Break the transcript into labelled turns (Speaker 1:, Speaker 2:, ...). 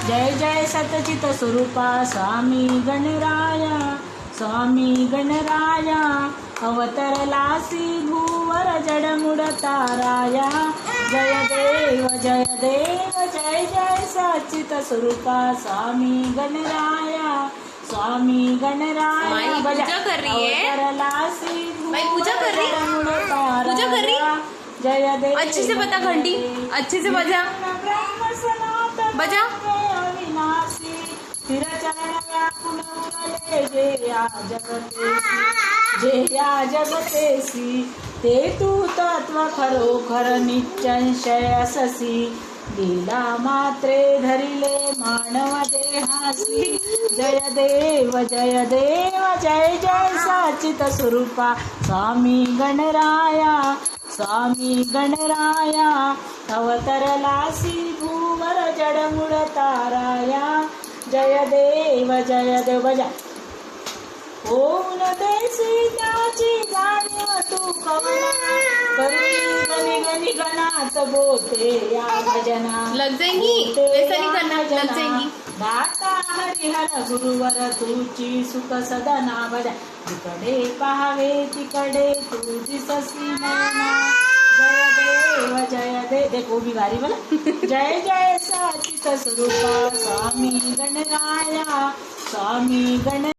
Speaker 1: जय जय सतचित स्वरूपा स्वामी गणराया, स्वामी गणराया अवतरलासी भूवर जडमुड ताराया। जय देव जय देव जय जय सचित स्वरूपा स्वामी गणराया, स्वामी गणराया।
Speaker 2: पूजा कर रही है,
Speaker 1: अवतरलासी
Speaker 2: भाई पूजा कर रही, पूजा कर रही।
Speaker 1: जय देव
Speaker 2: अच्छे से बता, घंटी अच्छे से बजा बजा।
Speaker 1: अविनाशी स्थिर चरण व्याकुल उरले जेया जगतेसी, जेया जगतेसी ते तू तत्व खरोखर निश्चय अससी। लीला मात्रे धरिले मानव देहासी, जय देव जय देव जय जय सचित स्वरूपा स्वामी गणराया, स्वामी गणराया अवतरलासी भूवर जडमुड ताराया। जय देव बजा। ओम देसी त्याची जाणीव तू कवना, करुणी गणी गणी गणात बोते या भजना।
Speaker 2: लग जाएंगी, ऐसा नहीं करना, लग जाएंगी।
Speaker 1: दाता हरिहर गुरुवर तुझी सुख सदना भजा, तिकडे पाहावे तिकडे तू दिससी नयना। जय देव देखो भी गारी बोला। जय जय सचित स्वरूपा स्वामी गणराया, स्वामी गण